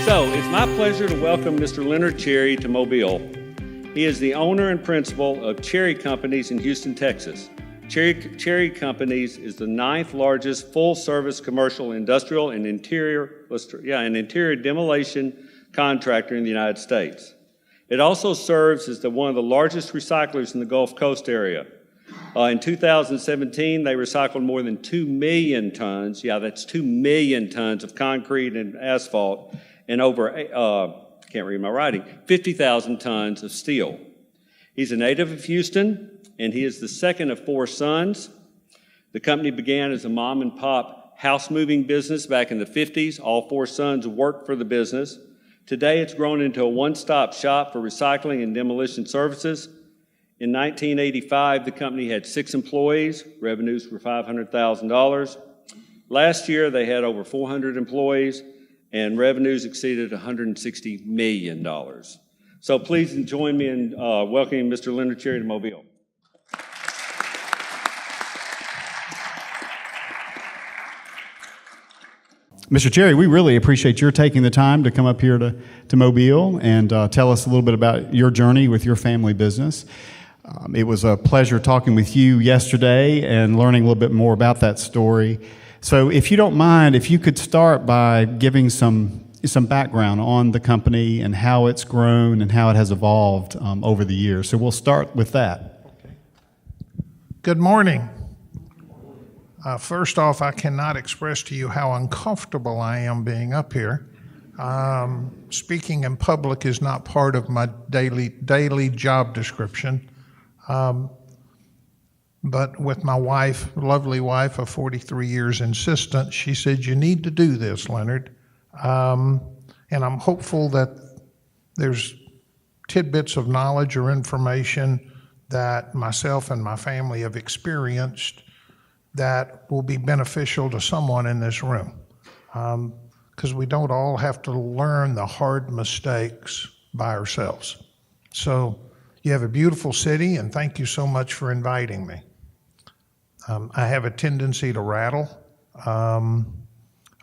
So, it's my pleasure to welcome Mr. Leonard Cherry to Mobile. He is the owner and principal of Cherry Companies in Houston, Texas. Cherry Companies is the 9th largest full-service commercial, industrial, and interior demolition contractor in the United States. It also serves as one of the largest recyclers in the Gulf Coast area. In 2017, they recycled more than 2 million tons, that's 2 million tons of concrete and asphalt, and over, 50,000 tons of steel. He's a native of Houston, and he is the second of 4 sons. The company began as a mom and pop house moving business back in the 50s. All 4 sons worked for the business. Today, it's grown into a one-stop shop for recycling and demolition services. In 1985, the company had 6 employees. Revenues were $500,000. Last year, they had over 400 employees, and revenues exceeded $160 million. So please join me in welcoming Mr. Leonard Cherry to Mobile. Mr. Cherry, we really appreciate your taking the time to come up here to Mobile and tell us a little bit about your journey with your family business. It was a pleasure talking with you yesterday and learning a little bit more about that story. So if you don't mind, if you could start by giving some background on the company and how it's grown and how it has evolved over the years. So we'll start with that. Good morning. First off, I cannot express to you how uncomfortable I am being up here. Speaking in public is not part of my daily job description. But with my wife, lovely wife of 43 years insistent, she said, "You need to do this, Leonard." And I'm hopeful that there's tidbits of knowledge or information that myself and my family have experienced that will be beneficial to someone in this room. Because we don't all have to learn the hard mistakes by ourselves. So you have a beautiful city, and thank you so much for inviting me. I have a tendency to rattle. I'm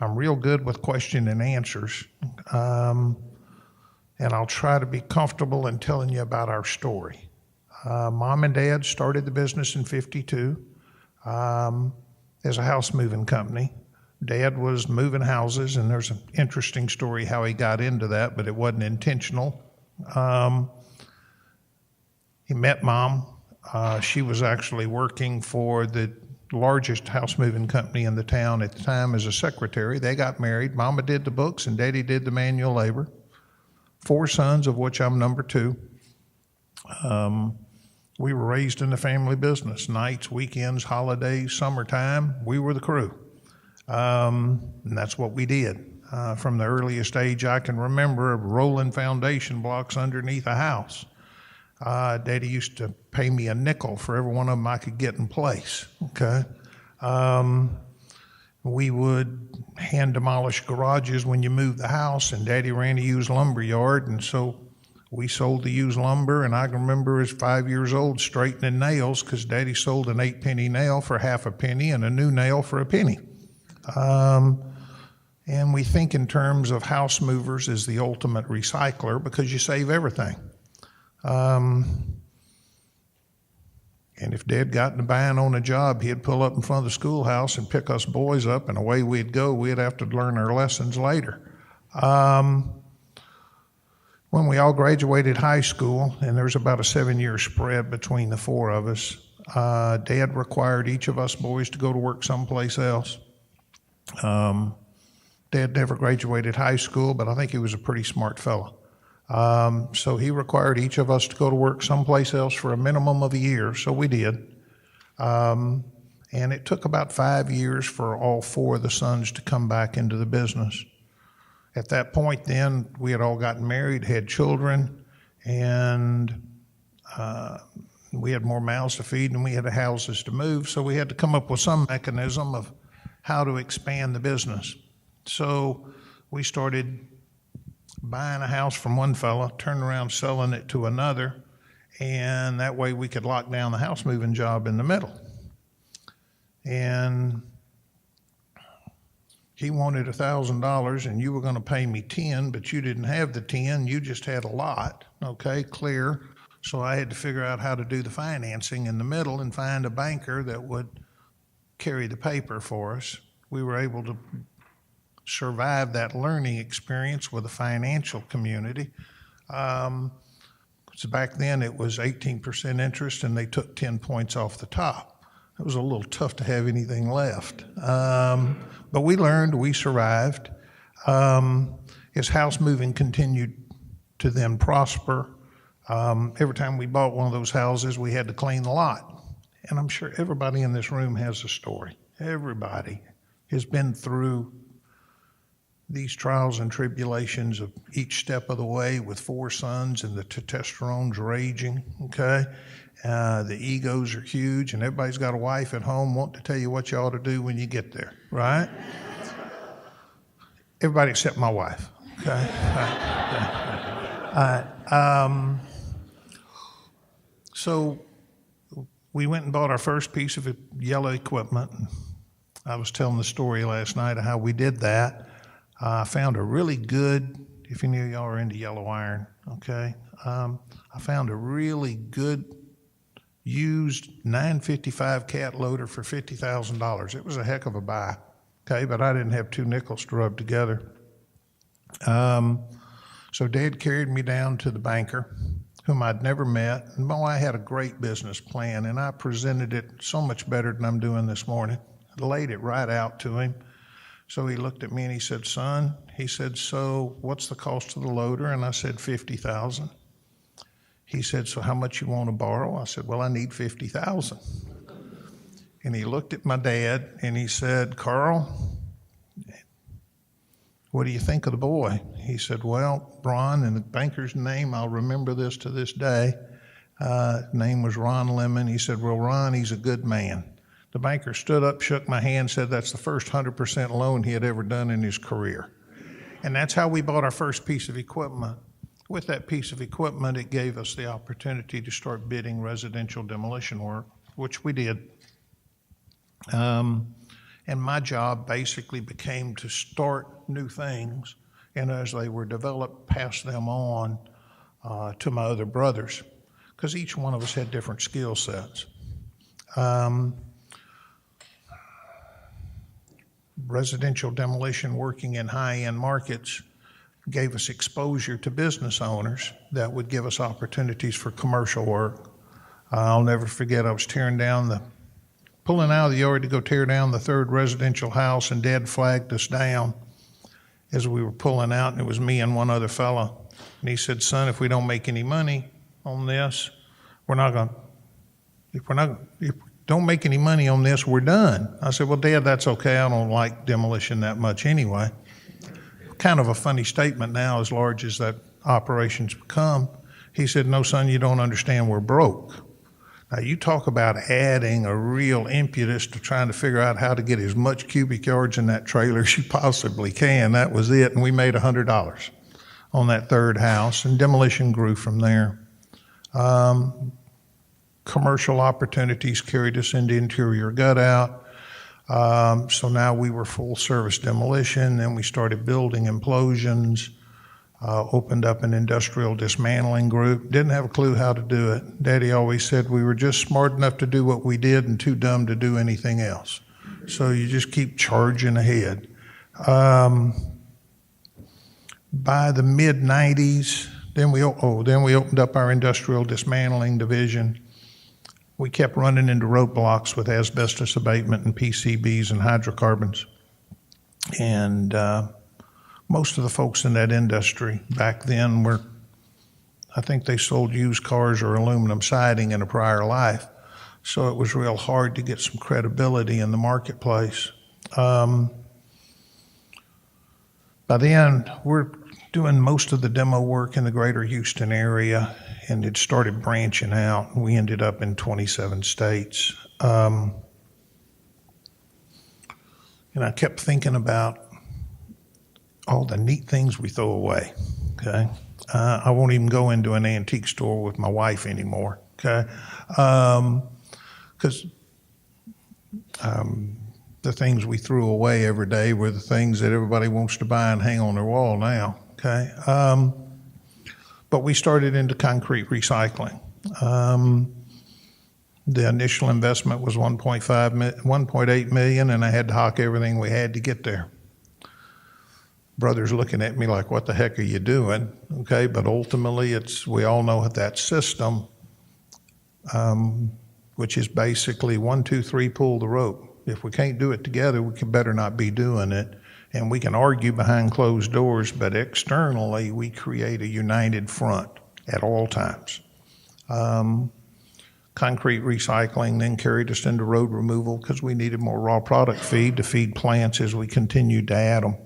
real good with question and answers. And I'll try to be comfortable in telling you about our story. Mom and Dad started the business in '52. As a house moving company. Dad was moving houses, and there's an interesting story how he got into that, but it wasn't intentional. He met Mom. She was actually working for the largest house moving company in the town at the time as a secretary. They got married. Mama did the books, and Daddy did the manual labor. 4 sons, of which I'm number 2. We were raised in the family business. Nights, weekends, holidays, summertime, we were the crew. And that's what we did. From the earliest age I can remember, rolling foundation blocks underneath a house. Daddy used to pay me a nickel for every one of them I could get in place, okay? We would hand demolish garages when you moved the house, and Daddy ran a used lumber yard, and so we sold the used lumber, and I can remember as 5 years old straightening nails because Daddy sold an 8-penny nail for half a penny and a new nail for a penny. And we think in terms of house movers as the ultimate recycler because you save everything. And if Dad got in a bind on a job, he'd pull up in front of the schoolhouse and pick us boys up, and away we'd go. We'd have to learn our lessons later. When we all graduated high school, and there's about a 7-year spread between the 4 of us, Dad required each of us boys to go to work someplace else. Dad never graduated high school, but I think he was a pretty smart fellow. So he required each of us to go to work someplace else for a minimum of a year, so we did. And it took about 5 years for all 4 of the sons to come back into the business. At that point then, we had all gotten married, had children, and we had more mouths to feed than we had houses to move, so we had to come up with some mechanism of how to expand the business. So we started buying a house from one fella, turning around selling it to another, and that way we could lock down the house moving job in the middle. And he wanted $1,000 and you were going to pay me 10, but you didn't have the 10, you just had a lot. Okay, clear. So I had to figure out how to do the financing in the middle and find a banker that would carry the paper for us. We were able to survive that learning experience with the financial community. So back then it was 18% interest and they took 10 points off the top. It was a little tough to have anything left. But we learned, we survived. As house moving continued to then prosper, every time we bought one of those houses, we had to clean the lot. And I'm sure everybody in this room has a story. Everybody has been through these trials and tribulations of each step of the way with 4 sons and the testosterone's raging, okay? The egos are huge and everybody's got a wife at home wanting to tell you what you ought to do when you get there, right? Everybody except my wife, okay? So we went and bought our first piece of yellow equipment. I was telling the story last night of how we did that. I found a really good, if any of y'all are into yellow iron, okay? I found a really good used 955 cat loader for $50,000. It was a heck of a buy, okay? But I didn't have 2 nickels to rub together. So Dad carried me down to the banker, whom I'd never met. And boy, I had a great business plan, and I presented it so much better than I'm doing this morning. I laid it right out to him. So he looked at me and he said, son, he said, so what's the cost of the loader? And I said, $50,000. He said, so how much you want to borrow? I said, well, I need $50,000. And he looked at my dad and he said, Carl, what do you think of the boy? He said, well, Ron, and the banker's name, I'll remember this to this day. His name was Ron Lemon. He said, well, Ron, he's a good man. The banker stood up, shook my hand, said that's the first 100% loan he had ever done in his career. And that's how we bought our first piece of equipment. With that piece of equipment, it gave us the opportunity to start bidding residential demolition work, which we did. And my job basically became to start new things, and as they were developed, pass them on to my other brothers, because each one of us had different skill sets. Residential demolition working in high-end markets gave us exposure to business owners that would give us opportunities for commercial work. I'll never forget, I was pulling out of the yard to go tear down the 3rd residential house, and Dad flagged us down as we were pulling out, and it was me and one other fellow. And he said, son, if we don't make any money on this, if we don't make any money on this, we're done. I said, well, Dad, that's okay. I don't like demolition that much anyway. Kind of a funny statement now, as large as that operation's become. He said, no, son, you don't understand, we're broke. Now, you talk about adding a real impetus to trying to figure out how to get as much cubic yards in that trailer as you possibly can. That was it, and we made $100 on that 3rd house, and demolition grew from there. Commercial opportunities carried us into interior gut out. So now we were full service demolition, then we started building implosions, opened up an industrial dismantling group. Didn't have a clue how to do it. Daddy always said we were just smart enough to do what we did and too dumb to do anything else. So you just keep charging ahead. By the mid-90s, then we opened up our industrial dismantling division. We kept running into roadblocks with asbestos abatement and PCBs and hydrocarbons. And most of the folks in that industry back then I think they sold used cars or aluminum siding in a prior life. So it was real hard to get some credibility in the marketplace. By then, we're doing most of the demo work in the greater Houston area, and it started branching out. We ended up in 27 states. And I kept thinking about all the neat things we throw away, okay? I won't even go into an antique store with my wife anymore, okay? Because the things we threw away every day were the things that everybody wants to buy and hang on their wall now, okay? But we started into concrete recycling. The initial investment was 1.8 million, and I had to hock everything we had to get there. Brother's looking at me like, what the heck are you doing? Okay, but ultimately we all know that system, which is basically 1, 2, 3, pull the rope. If we can't do it together, we can better not be doing it. And we can argue behind closed doors, but externally we create a united front at all times. Concrete recycling then carried us into road removal because we needed more raw product feed to feed plants as we continued to add them.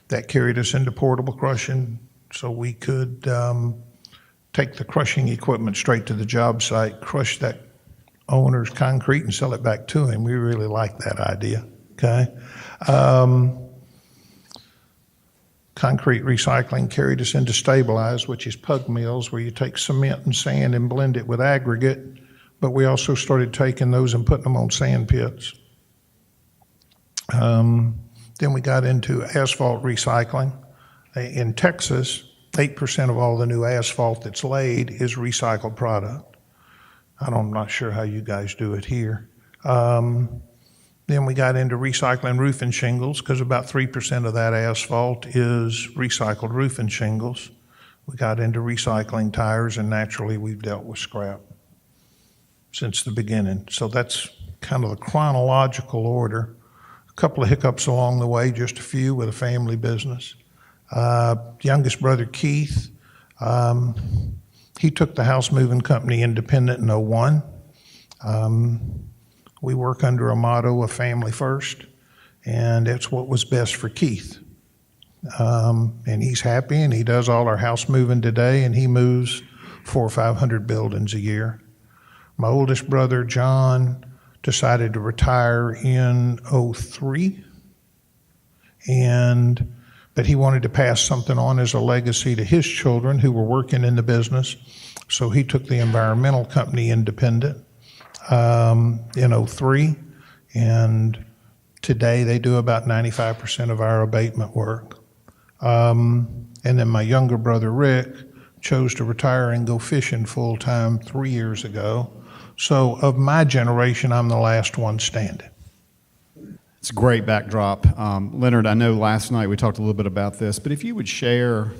That carried us into portable crushing so we could take the crushing equipment straight to the job site, crush that owner's concrete and sell it back to him. We really liked that idea, okay? Concrete recycling carried us into stabilized, which is pug mills, where you take cement and sand and blend it with aggregate, but we also started taking those and putting them on sand pits. Then we got into asphalt recycling. In Texas, 8% of all the new asphalt that's laid is recycled product. I'm not sure how you guys do it here. Then we got into recycling roofing shingles because about 3% of that asphalt is recycled roofing shingles. We got into recycling tires, and naturally we've dealt with scrap since the beginning. So that's kind of the chronological order. A couple of hiccups along the way, just a few with a family business. Youngest brother, Keith, he took the house moving company independent in 2001. We work under a motto of family first, and it's what was best for Keith. And he's happy, and he does all our house moving today, and he moves 400 or 500 buildings a year. My oldest brother, John, decided to retire in 2003, but he wanted to pass something on as a legacy to his children who were working in the business, so he took the environmental company independent in 2003, and today they do about 95% of our abatement work. And then my younger brother, Rick, chose to retire and go fishing full-time 3 years ago. So of my generation, I'm the last one standing. It's a great backdrop. Leonard, I know last night we talked a little bit about this, but if you would share,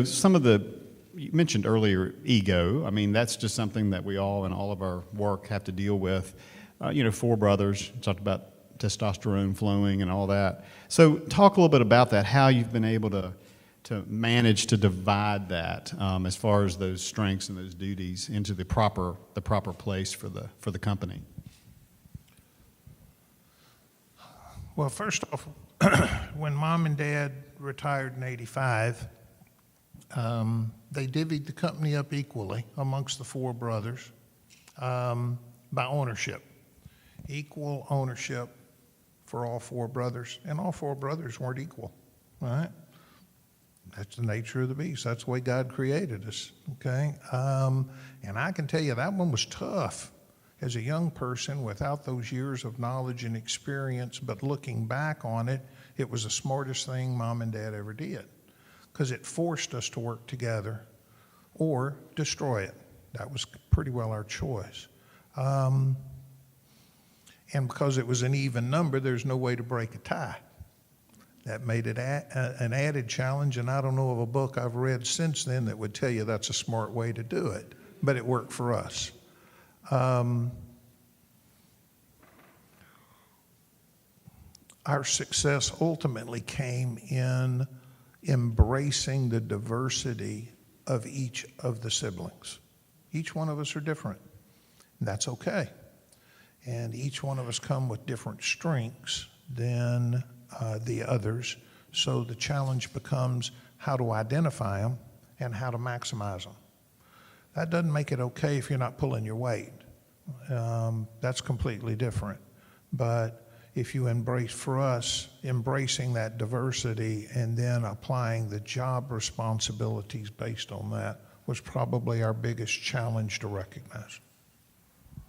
some of you mentioned earlier ego. I mean, that's just something that we all in all of our work have to deal with. 4 brothers, talked about testosterone flowing and all that. So talk a little bit about that, how you've been able to manage to divide that as far as those strengths and those duties into the proper place for the company. Well, first off, when Mom and Dad retired in 1985, they divvied the company up equally amongst the 4 brothers by ownership. Equal ownership for all 4 brothers, and all 4 brothers weren't equal, right? That's the nature of the beast. That's the way God created us, okay? And I can tell you that one was tough. As a young person without those years of knowledge and experience, but looking back on it, it was the smartest thing Mom and Dad ever did, because it forced us to work together or destroy it. That was pretty well our choice. And because it was an even number, there's no way to break a tie. That made it an added challenge, and I don't know of a book I've read since then that would tell you that's a smart way to do it, but it worked for us. Our success ultimately came in embracing the diversity of each of the siblings. Each one of us are different, and that's okay. And each one of us come with different strengths than the others, so the challenge becomes how to identify them and how to maximize them. That doesn't make it okay if you're not pulling your weight. That's completely different. But if you embracing that diversity and then applying the job responsibilities based on that was probably our biggest challenge to recognize.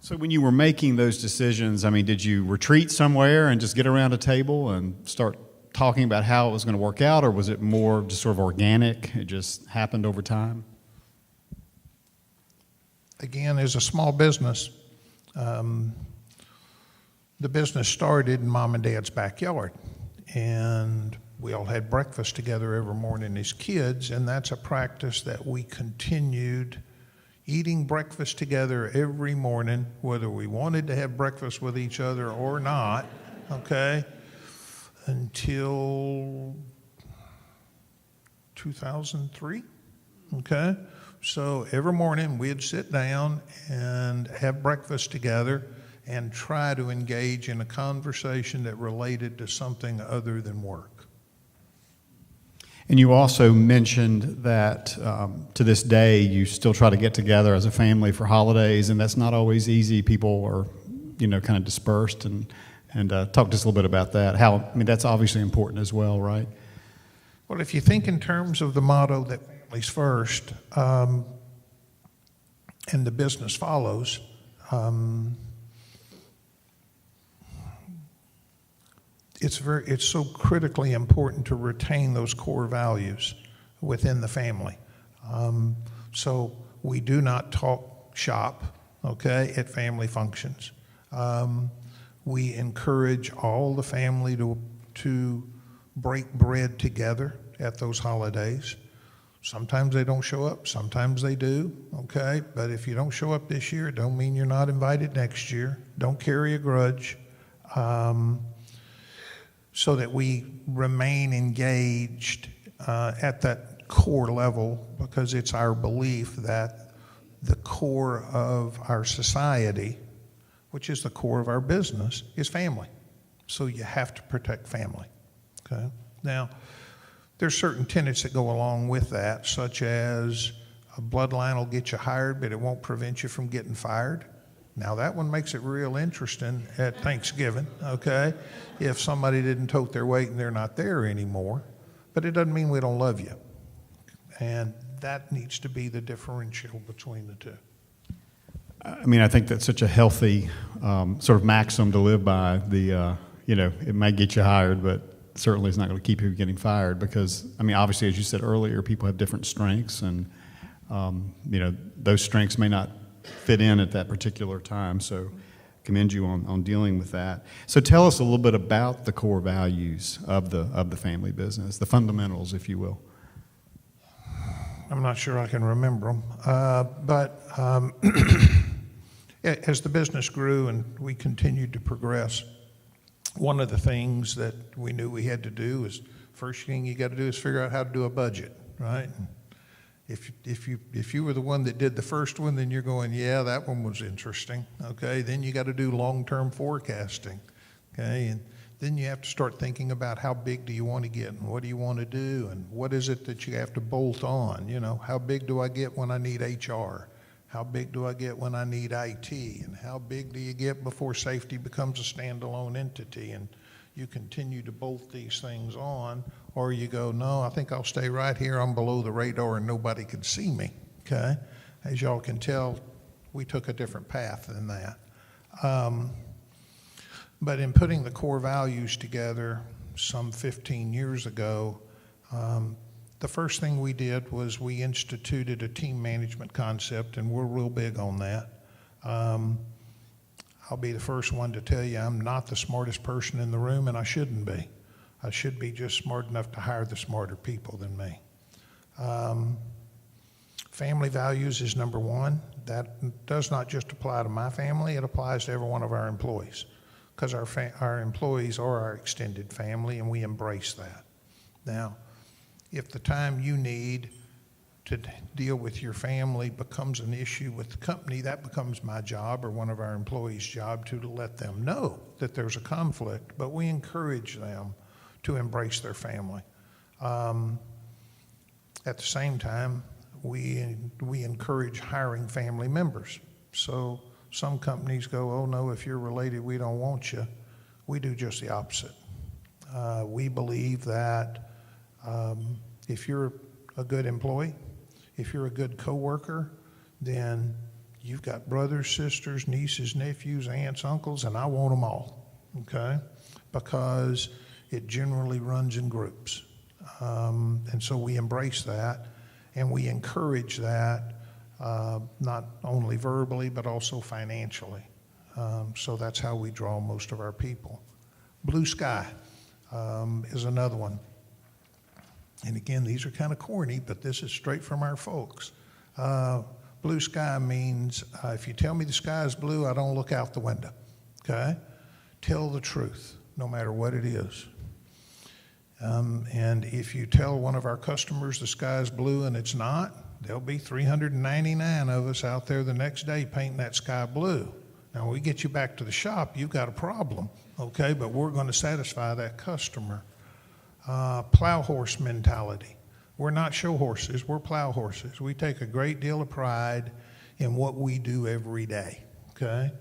So when you were making those decisions, I mean, did you retreat somewhere and just get around a table and start talking about how it was going to work out, or was it more just sort of organic? It just happened over time? Again, as a small business, the business started in Mom and Dad's backyard. And we all had breakfast together every morning as kids, and that's a practice that we continued eating breakfast together every morning, whether we wanted to have breakfast with each other or not, okay, until 2003, okay? So every morning we'd sit down and have breakfast together and try to engage in a conversation that related to something other than work. And you also mentioned that to this day you still try to get together as a family for holidays, and that's not always easy. People are, kind of dispersed. And talk to us a little bit about that. That's obviously important as well, right? Well, if you think in terms of the motto that families first, and the business follows, it's so critically important to retain those core values within the family. So we do not talk shop, okay, at family functions. We encourage all the family to break bread together at those holidays. Sometimes they don't show up, sometimes they do, okay? But if you don't show up this year, it don't mean you're not invited next year. Don't carry a grudge. So that we remain engaged at that core level, because it's our belief that the core of our society, which is the core of our business, is family. So you have to protect family, okay? Now, there's certain tenets that go along with that, such as a bloodline will get you hired, but it won't prevent you from getting fired. Now, that one makes it real interesting at Thanksgiving, okay, if somebody didn't tote their weight and they're not there anymore. But it doesn't mean we don't love you. And that needs to be the differential between the two. I think that's such a healthy sort of maxim to live by. It might get you hired, but certainly it's not going to keep you from getting fired, because, obviously, as you said earlier, people have different strengths, and, those strengths may not fit in at that particular time. So commend you on dealing with that. So tell us a little bit about the core values of the family business, the fundamentals, if you will. I'm not sure I can remember them, but as the business grew and we continued to progress, one of the things that we knew we had to do is, first thing you got to do is figure out how to do a budget, right? If you were the one that did the first one, then you're going, yeah, that one was interesting, okay? Then you got to do long-term forecasting, okay? And then you have to start thinking about how big do you want to get, and what do you want to do, and what is it that you have to bolt on? How big do I get when I need HR? How big do I get when I need IT? And how big do you get before safety becomes a standalone entity? And you continue to bolt these things on, or you go, no, I think I'll stay right here. I'm below the radar and nobody can see me, okay? As y'all can tell, we took a different path than that. But in putting the core values together some 15 years ago, the first thing we did was we instituted a team management concept, and we're real big on that. I'll be the first one to tell you I'm not the smartest person in the room, and I shouldn't be. I should be just smart enough to hire the smarter people than me. Family values is number one. That does not just apply to my family, it applies to every one of our employees, because our employees are our extended family, and we embrace that. Now, if the time you need to deal with your family becomes an issue with the company, that becomes my job or one of our employees' job to let them know that there's a conflict, but we encourage them to embrace their family. At the same time, we encourage hiring family members. So some companies go, oh no, if you're related, we don't want you. We do just the opposite. We believe that if you're a good employee, if you're a good coworker, then You've got brothers, sisters, nieces, nephews, aunts, uncles, and I want them all, okay? Because it generally runs in groups. And so we embrace that, and we encourage that, not only verbally, but also financially. So that's how we draw most of our people. Blue sky is another one. And again, these are kind of corny, but this is straight from our folks. Blue sky means if you tell me the sky is blue, I don't look out the window, okay? Tell the truth, no matter what it is. And if you tell one of our customers the sky is blue and it's not, there'll be 399 of us out there the next day painting that sky blue. Now, when we get you back to the shop, you've got a problem, okay? But we're going to satisfy that customer. Plow horse mentality. We're not show horses, we're plow horses. We take a great deal of pride in what we do every day, okay?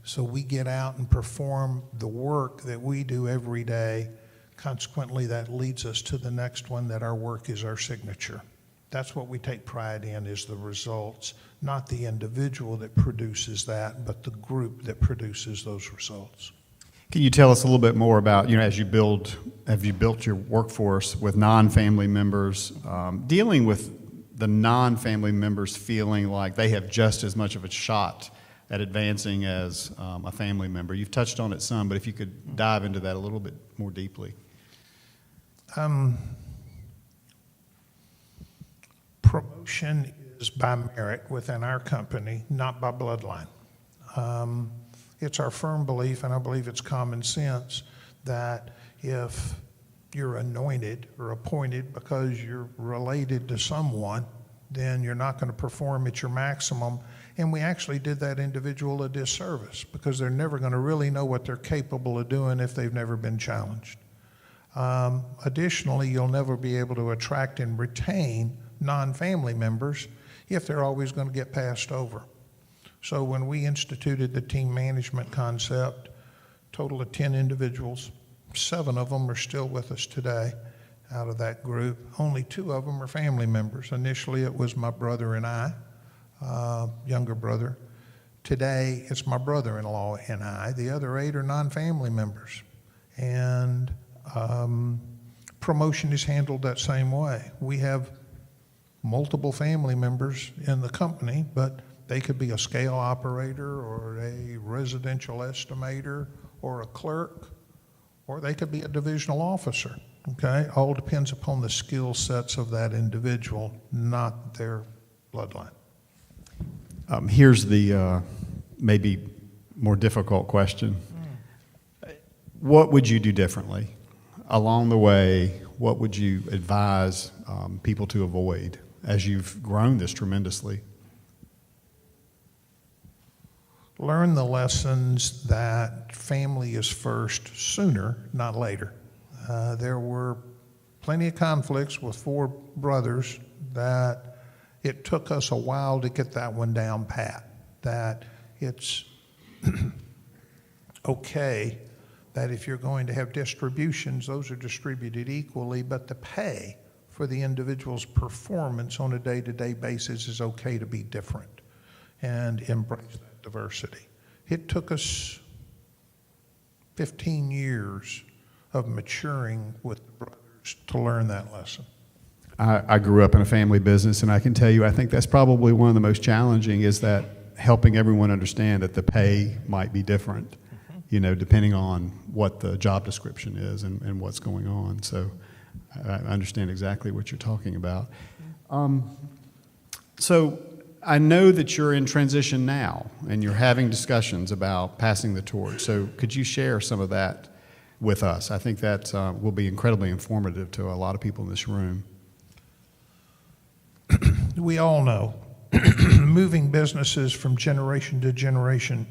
So we get out and perform the work that we do every day. Consequently, that leads us to the next one, that our work is our signature. That's what we take pride in, is the results, not the individual that produces that, but the group that produces those results. Can you tell us a little bit more about, as you built your workforce with non-family members, dealing with the non-family members feeling like they have just as much of a shot at advancing as a family member? You've touched on it some, but if you could dive into that a little bit more deeply. Promotion is by merit within our company, not by bloodline. It's our firm belief, and I believe it's common sense, that if you're anointed or appointed because you're related to someone, then you're not going to perform at your maximum. And we actually did that individual a disservice, because they're never going to really know what they're capable of doing if they've never been challenged. Additionally, you'll never be able to attract and retain non-family members if they're always going to get passed over. So when we instituted the team management concept, total of 10 individuals, 7 of them are still with us today out of that group. Only 2 of them are family members. Initially, it was my brother and I, younger brother. Today, it's my brother-in-law and I. The other 8 are non-family members. And promotion is handled that same way. We have multiple family members in the company, but they could be a scale operator or a residential estimator or a clerk, or they could be a divisional officer, okay? All depends upon the skill sets of that individual, not their bloodline. Here's the maybe more difficult question. What would you do differently? Along the way, what would you advise people to avoid as you've grown this tremendously? Learn the lessons that family is first sooner, not later. There were plenty of conflicts with 4 brothers that it took us a while to get that one down pat, that it's okay that if you're going to have distributions, those are distributed equally, but the pay for the individual's performance on a day-to-day basis is okay to be different, and embrace that diversity. It took us 15 years of maturing with the brothers to learn that lesson. I grew up in a family business, and I can tell you, I think that's probably one of the most challenging, is that helping everyone understand that the pay might be different, depending on what the job description is and what's going on. So I understand exactly what you're talking about. So I know that you're in transition now, and you're having discussions about passing the torch. So could you share some of that with us? I think that will be incredibly informative to a lot of people in this room. We all know moving businesses from generation to generation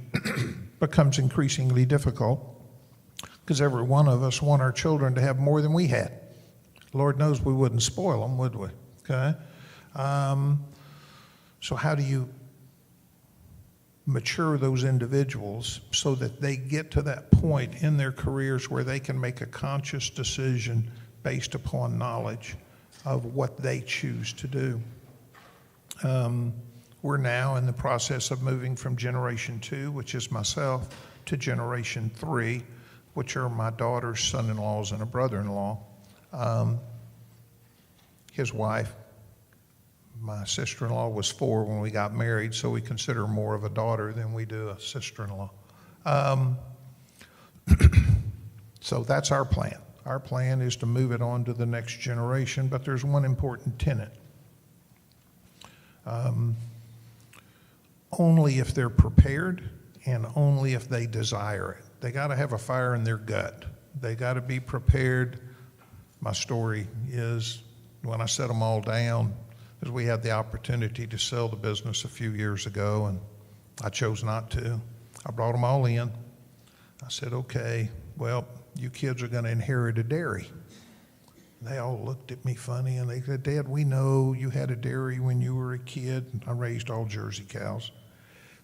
becomes increasingly difficult, because every one of us want our children to have more than we had. Lord knows we wouldn't spoil them, would we? Okay? So how do you mature those individuals so that they get to that point in their careers where they can make a conscious decision based upon knowledge of what they choose to do? we're now in the process of moving from Generation 2, which is myself, to Generation 3, which are my daughter's son-in-laws and a brother-in-law. His wife, my sister-in-law, was 4 when we got married, so we consider her more of a daughter than we do a sister-in-law. So that's our plan. Our plan is to move it on to the next generation, but there's one important tenet. Only if they're prepared and only if they desire it. They got to have a fire in their gut. They got to be prepared. My story is when I set them all down, is we had the opportunity to sell the business a few years ago, and I chose not to. I brought them all in. I said, okay, well, you kids are going to inherit a dairy. They all looked at me funny, and they said, Dad, we know you had a dairy when you were a kid. I raised all Jersey cows.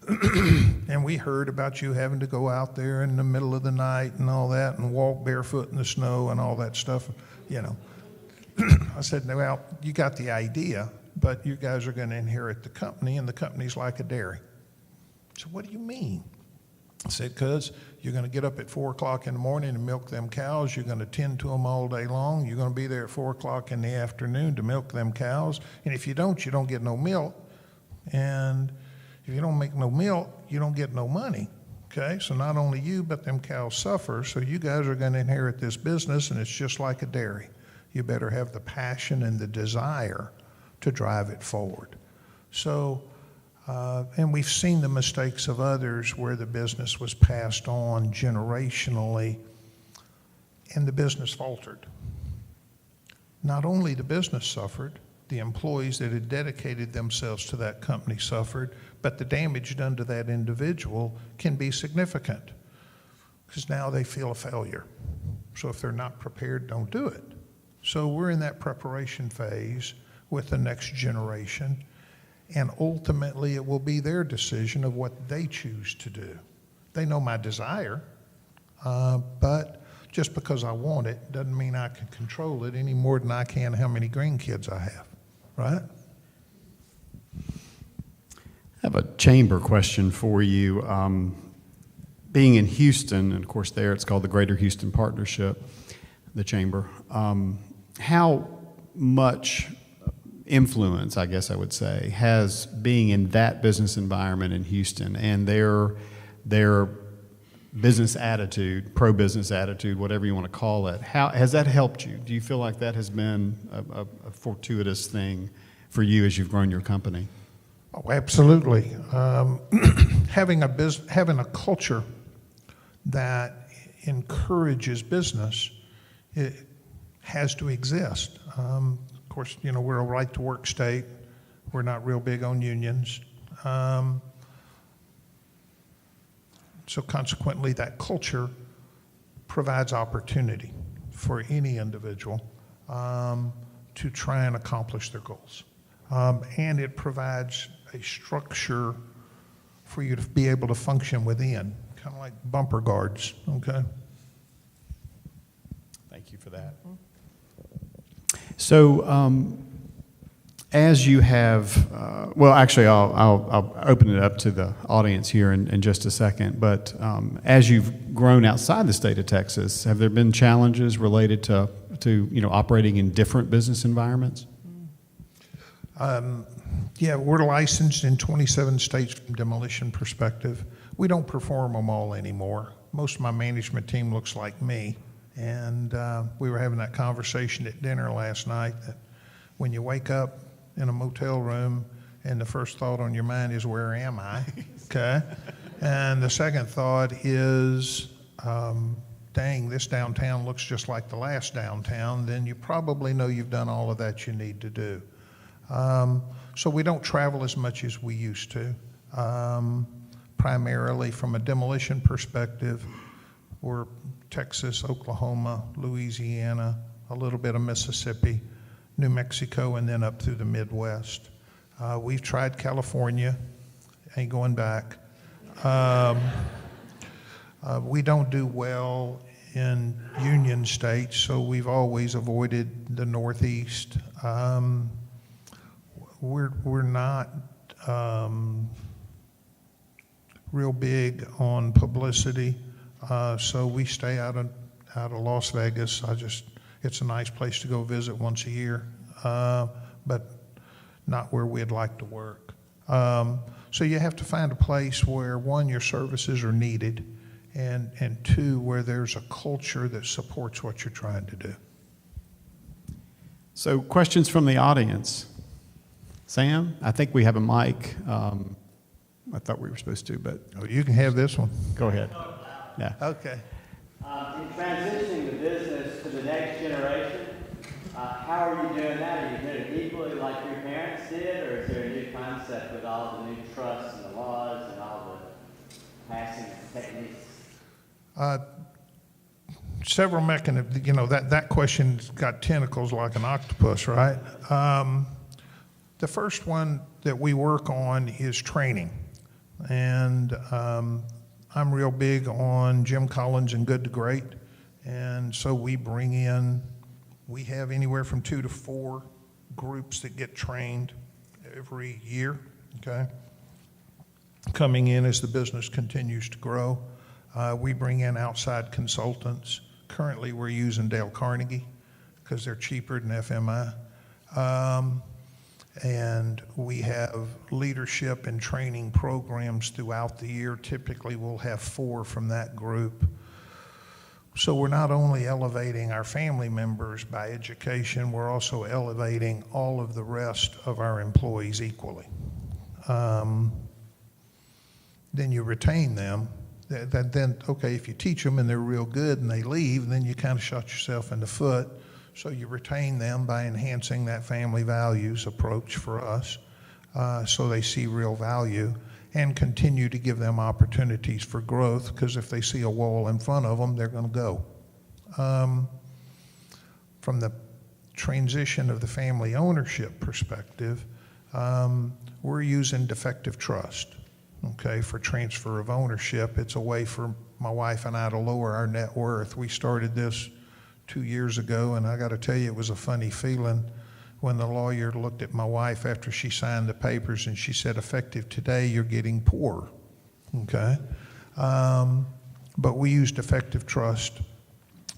And we heard about you having to go out there in the middle of the night and all that and walk barefoot in the snow and all that stuff, you know. I said, well, you got the idea, but you guys are going to inherit the company, and the company's like a dairy. So what do you mean? I said, because you're going to get up at 4 o'clock in the morning and milk them cows. You're going to tend to them all day long. You're going to be there at 4 o'clock in the afternoon to milk them cows. And if you don't get no milk. And if you don't make no milk, you don't get no money. Okay? So not only you, but them cows suffer. So you guys are going to inherit this business, and it's just like a dairy. You better have the passion and the desire to drive it forward. So, and we've seen the mistakes of others where the business was passed on generationally and the business faltered. Not only the business suffered, the employees that had dedicated themselves to that company suffered, but the damage done to that individual can be significant because now they feel a failure. So if they're not prepared, don't do it. So we're in that preparation phase with the next generation. And ultimately, it will be their decision of what they choose to do. They know my desire, but just because I want it doesn't mean I can control it any more than I can how many grandkids I have, right? I have a chamber question for you. Being in Houston, and of course there it's called the Greater Houston Partnership, the chamber. How much influence, I guess I would say, has being in that business environment in Houston and their business attitude, pro-business attitude, whatever you want to call it, how has that helped you? Do you feel like that has been a fortuitous thing for you as you've grown your company? Oh, absolutely. Having a culture that encourages business, it has to exist. Of course, you know, we're a right-to-work state. We're not real big on unions. So consequently, that culture provides opportunity for any individual to try and accomplish their goals. And it provides a structure for you to be able to function within, kind of like bumper guards, okay? Thank you for that. So, as you have, well, actually, I'll open it up to the audience here in just a second. But as you've grown outside the state of Texas, have there been challenges related to operating in different business environments? Yeah, we're licensed in 27 states from demolition perspective. We don't perform them all anymore. Most of my management team looks like me. And we were having that conversation at dinner last night that when you wake up in a motel room and the first thought on your mind is, where am I? Okay. And the second thought is, dang, this downtown looks just like the last downtown, then you probably know you've done all of that you need to do. So we don't travel as much as we used to. Primarily from a demolition perspective, we're Texas, Oklahoma, Louisiana, a little bit of Mississippi, New Mexico, and then up through the Midwest. We've tried California, ain't going back. We don't do well in union states, so we've always avoided the Northeast. We're not real big on publicity. So we stay out of Las Vegas. It's a nice place to go visit once a year, but not where we'd like to work. So you have to find a place where, one, your services are needed, and two, where there's a culture that supports what you're trying to do. So questions from the audience. Sam, I think we have a mic. I thought we were supposed to, but Oh, you can have this one. go ahead. Yeah. Okay. In transitioning the business to the next generation, how are you doing that? Are you doing it equally like your parents did, or is there a new concept with all the new trusts and the laws and all the passing techniques? Several mechanisms. That question's got tentacles like an octopus, right? The first one that we work on is training. And I'm real big on Jim Collins and Good to Great. And so we have anywhere from 2 to 4 groups that get trained every year, okay? Coming in as the business continues to grow. We bring in outside consultants. Currently, we're using Dale Carnegie because they're cheaper than FMI. And we have leadership and training programs throughout the year. Typically, we'll have 4 from that group. So we're not only elevating our family members by education, we're also elevating all of the rest of our employees equally. Then you retain them. Then, okay, if you teach them and they're real good and they leave, then you kind of shot yourself in the foot. So you retain them by enhancing that family values approach for us, so they see real value, and continue to give them opportunities for growth, because if they see a wall in front of them, they're going to go. From the transition of the family ownership perspective, we're using defective trust, okay, for transfer of ownership. It's a way for my wife and I to lower our net worth. We started this 2 years ago, and I got to tell you, it was a funny feeling when the lawyer looked at my wife after she signed the papers and she said, effective today, you're getting poor, okay? But we used effective trust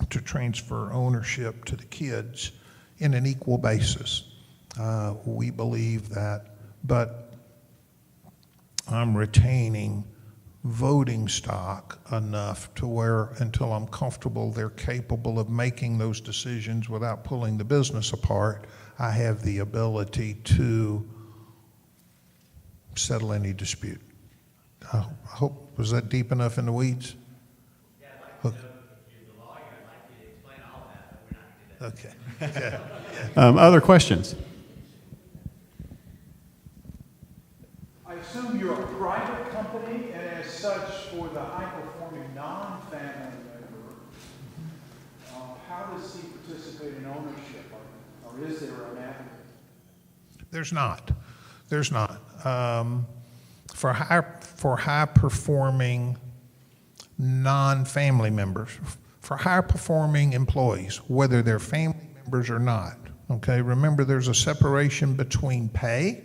to transfer ownership to the kids in an equal basis. We believe that, but I'm retaining voting stock enough to where, until I'm comfortable they're capable of making those decisions without pulling the business apart, I have the ability to settle any dispute. I hope, was that deep enough in the weeds? Yeah, I'd like to know if you're the lawyer, I'd like you to explain all that, but we're not going to do that. Okay. Other questions? I assume you're a private company, and as such, for the high-performing non-family member, how does he participate in ownership, or is there an avenue? There's not. For high-performing non-family members, for high-performing employees, whether they're family members or not, okay, remember there's a separation between pay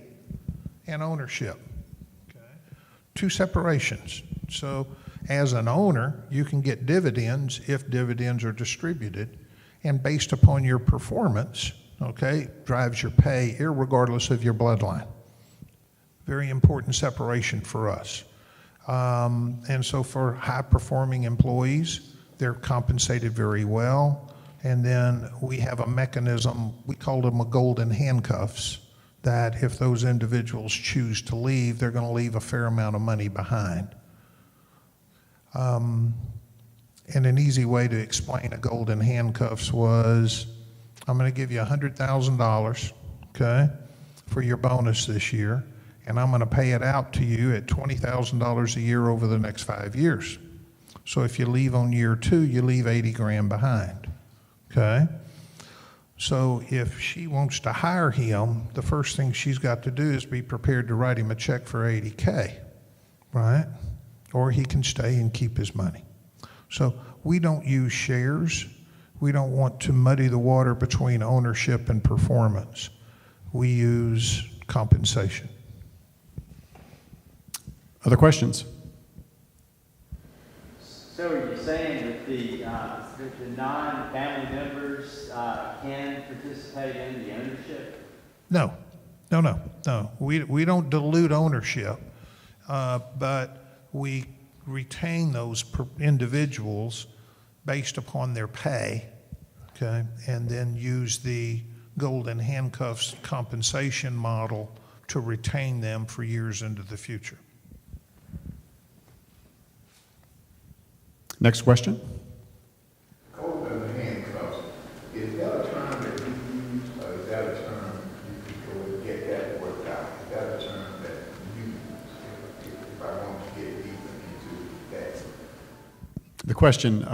and ownership. Okay? 2 separations. So as an owner, you can get dividends if dividends are distributed, and based upon your performance, okay, drives your pay irregardless of your bloodline. Very important separation for us. And so for high-performing employees, they're compensated very well. And then we have a mechanism, we call them a golden handcuffs, that if those individuals choose to leave, they're going to leave a fair amount of money behind. And an easy way to explain a golden handcuffs was, I'm going to give you $100,000, okay, for your bonus this year, and I'm going to pay it out to you at $20,000 a year over the next 5 years. So if you leave on year 2, you leave $80,000 behind, okay? So if she wants to hire him, the first thing she's got to do is be prepared to write him a check for $80,000, right? Or he can stay and keep his money. So we don't use shares. We don't want to muddy the water between ownership and performance. We use compensation. Other questions? So are you saying that the non-family members can participate in the ownership? No. We don't dilute ownership, but we retain those individuals based upon their pay, okay, and then use the golden handcuffs compensation model to retain them for years into the future. Next question. Golden handcuffs, is that a term that you use, or is that a term you could go and get that worked out? Is that a term that you use if I want to get deeper into that? The question,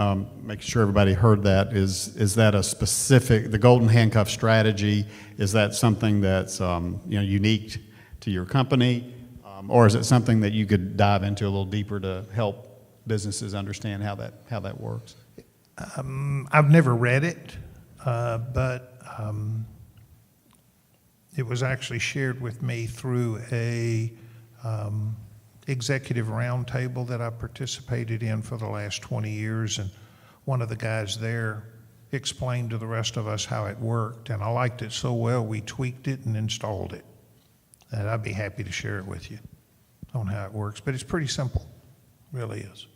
making sure everybody heard that, is that a specific, the golden handcuff strategy, is that something that's unique to your company, or is it something that you could dive into a little deeper to help businesses understand how that works? I've never read it, but it was actually shared with me through a executive roundtable that I participated in for the last 20 years, and one of the guys there explained to the rest of us how it worked, and I liked it so well we tweaked it and installed it. And I'd be happy to share it with you on how it works, but it's pretty simple, really is.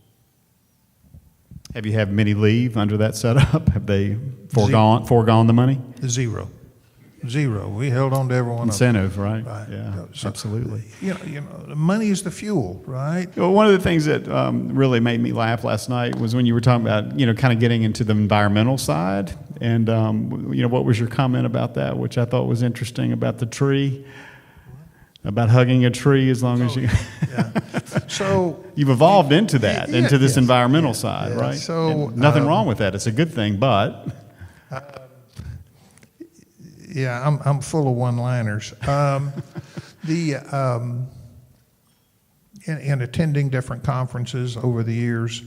Have you had many leave under that setup? Have they foregone the money? Zero. We held on to every one Incentive, of them. right? Yeah, absolutely. You know, the money is the fuel, right? Well, one of the things that really made me laugh last night was when you were talking about, kind of getting into the environmental side. And, what was your comment about that, which I thought was interesting about the tree, about hugging a tree as long as you... Yeah. So... You've evolved into that, into this environmental side, yeah. right? So... And nothing wrong with that. It's a good thing, but... Yeah, I'm full of one-liners. In attending different conferences over the years,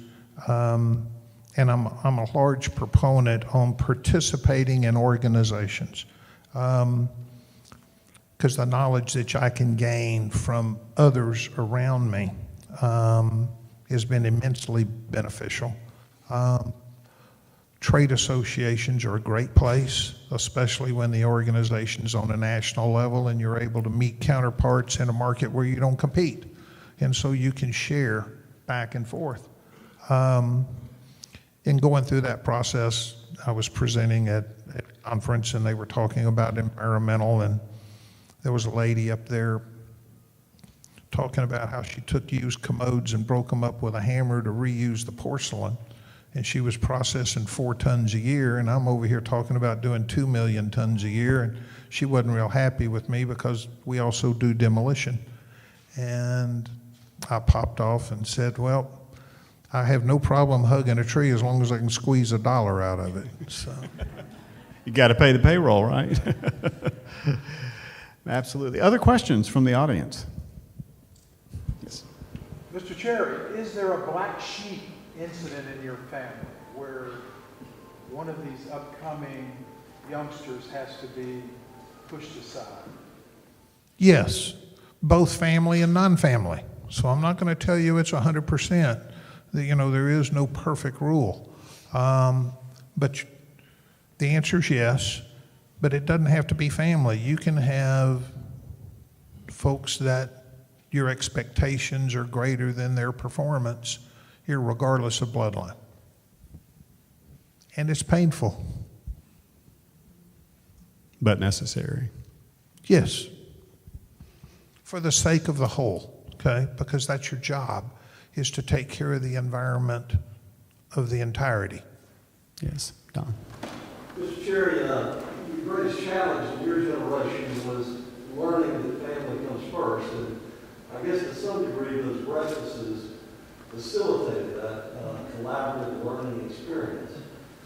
and I'm a large proponent on participating in organizations, because the knowledge that I can gain from others around me has been immensely beneficial. Trade associations are a great place, especially when the organization is on a national level and you're able to meet counterparts in a market where you don't compete. And so you can share back and forth. In going through that process, I was presenting at a conference and they were talking about environmental, and there was a lady up there talking about how she took used commodes and broke them up with a hammer to reuse the porcelain. And she was processing 4 tons a year, and I'm over here talking about doing 2 million tons a year, and she wasn't real happy with me because we also do demolition. And I popped off and said, well, I have no problem hugging a tree as long as I can squeeze $1 out of it. So. You got to pay the payroll, right? Absolutely. Other questions from the audience? Yes. Mr. Cherry, is there a black sheep incident in your family where one of these upcoming youngsters has to be pushed aside? Yes, both family and non-family. So I'm not going to tell you it's 100%. There is no perfect rule. But the answer is yes, but it doesn't have to be family. You can have folks that your expectations are greater than their performance, regardless of bloodline. And it's painful. But necessary. Yes. For the sake of the whole, okay? Because that's your job, is to take care of the environment of the entirety. Yes, Don. Mr. Cherry, the greatest challenge in your generation was learning that family comes first. And I guess to some degree those breakfasts facilitated that collaborative learning experience.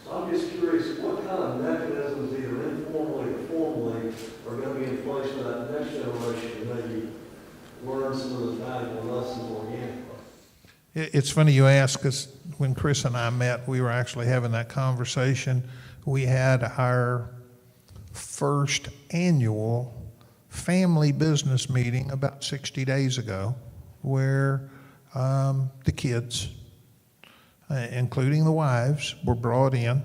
So I'm just curious, what kind of mechanisms, either informally or formally, are going to be in place for that next generation to maybe learn some of those valuable lessons organically? It's funny you ask, because when Chris and I met, we were actually having that conversation. We had our first annual family business meeting about 60 days ago, where The kids, including the wives, were brought in.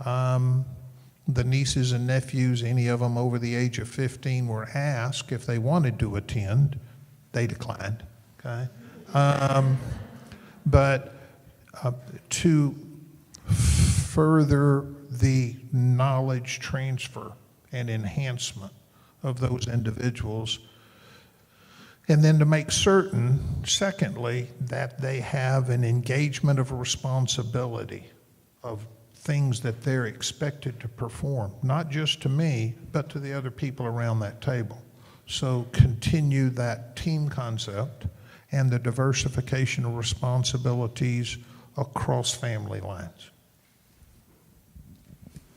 The nieces and nephews, any of them over the age of 15, were asked if they wanted to attend. They declined. Okay, but to further the knowledge transfer and enhancement of those individuals, and then to make certain, secondly, that they have an engagement of responsibility of things that they're expected to perform, not just to me, but to the other people around that table. So continue that team concept and the diversification of responsibilities across family lines.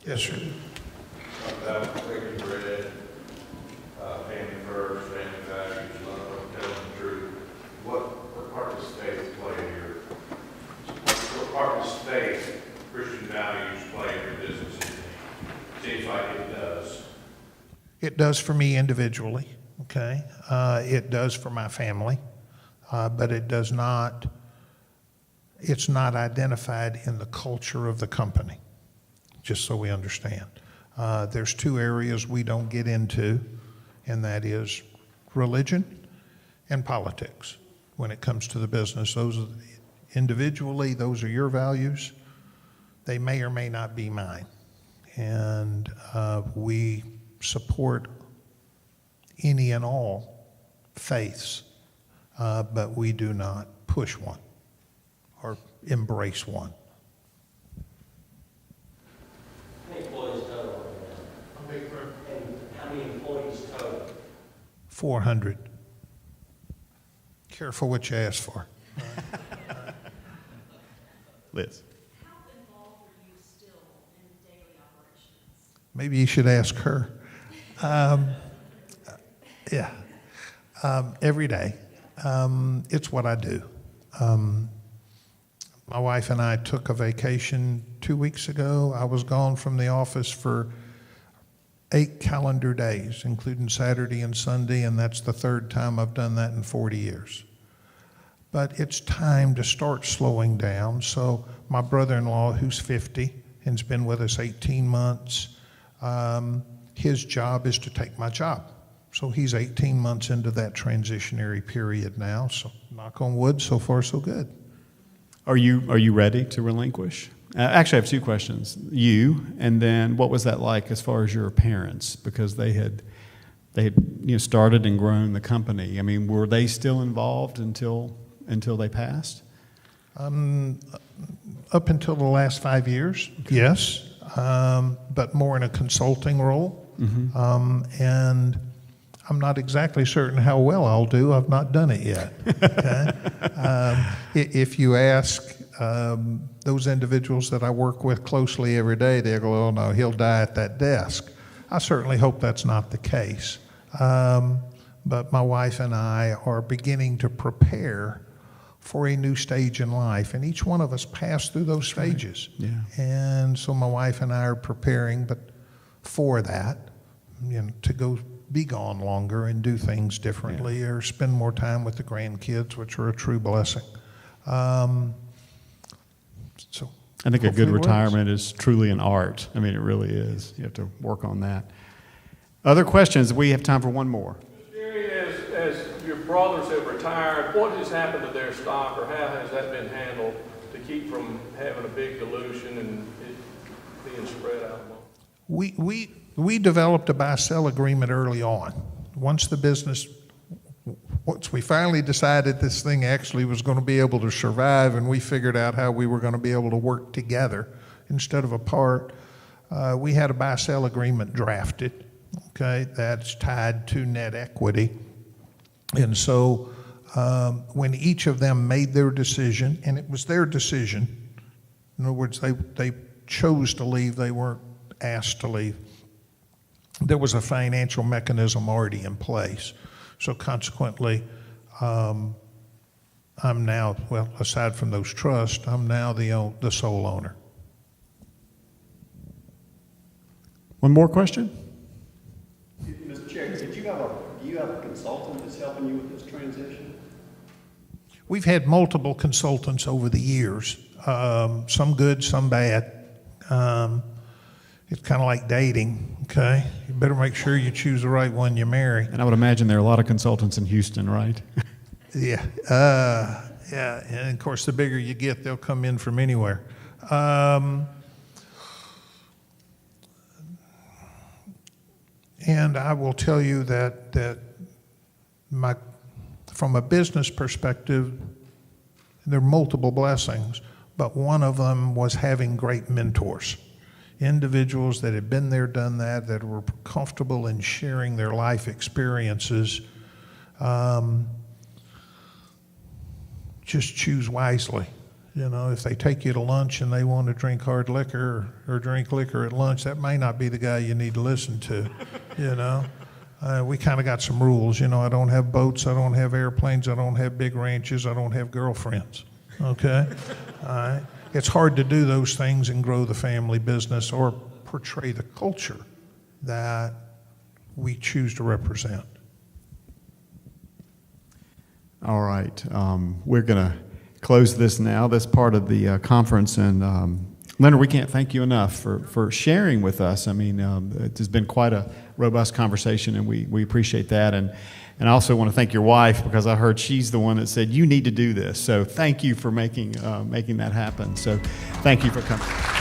Yes, sir. About breaking bread, family first, family values, love, telling the truth. What part does faith play here? What part does faith, Christian values, play in your business? Seems like it does. It does for me individually, okay? It does for my family, but it does not, it's not identified in the culture of the company, just so we understand. There's two areas we don't get into, and that is religion and politics. When it comes to the business, those are, individually, those are your values. They may or may not be mine. And we support any and all faiths, but we do not push one or embrace one. How many employees total? And how many employees total? 400. Careful what you ask for. Liz. How involved are you still in daily operations? Maybe you should ask her. Every day. It's what I do. My wife and I took a vacation 2 weeks ago. I was gone from the office for 8 calendar days, including Saturday and Sunday, and that's the third time I've done that in 40 years. But it's time to start slowing down. So my brother-in-law, who's 50 and's been with us 18 months, his job is to take my job. So he's 18 months into that transitionary period now. So knock on wood, so far so good. Are you ready to relinquish? Actually, I have 2 questions. You, and then what was that like as far as your parents? Because they had started and grown the company. I mean, were they still involved until they passed? Up until the last 5 years, yes, but more in a consulting role. Mm-hmm. And I'm not exactly certain how well I'll do. I've not done it yet. Okay? If you ask those individuals that I work with closely every day, they'll go, "Oh no, he'll die at that desk." I certainly hope that's not the case. But my wife and I are beginning to prepare for a new stage in life, and each one of us passed through those stages. Right. Yeah. And so my wife and I are preparing, but for that, to go be gone longer and do things differently, or spend more time with the grandkids, which are a true blessing. So I think a good hopefully it works. retirement is truly an art. I mean, it really is. You have to work on that. Other questions? We have time for one more. Jerry, as your brothers have retired, what has happened to their stock, or how has that been handled to keep from having a big dilution and it being spread out among? We developed a buy-sell agreement early on. Once we finally decided this thing actually was going to be able to survive, and we figured out how we were going to be able to work together instead of apart, we had a buy-sell agreement drafted, okay, that's tied to net equity. And so when each of them made their decision, and it was their decision, in other words, they chose to leave, they weren't asked to leave, there was a financial mechanism already in place. So consequently, I'm now, well, aside from those trusts, I'm now the sole owner. One more question? Mr. Chair, do you have a consultant that's helping you with this transition? we've had multiple consultants over the years, some good, some bad. It's kind of like dating, okay? You better make sure you choose the right one you marry. And I would imagine there are a lot of consultants in Houston, right? Yeah, yeah, and of course, the bigger you get, they'll come in from anywhere. And I will tell you that from a business perspective, there are multiple blessings, but one of them was having great mentors, individuals that had been there, done that, that were comfortable in sharing their life experiences. Just choose wisely. You know, if they take you to lunch and they want to drink hard liquor or drink liquor at lunch, that may not be the guy you need to listen to, you know. We kind of got some rules. You know, I don't have boats, I don't have airplanes, I don't have big ranches, I don't have girlfriends, okay? All right? It's hard to do those things and grow the family business or portray the culture that we choose to represent. All right. We're going to close this now, this part of the conference. And Leonard, we can't thank you enough for sharing with us. I mean, it has been quite a robust conversation, and we appreciate that. And I also want to thank your wife, because I heard she's the one that said, you need to do this. So thank you for making that happen. So thank you for coming.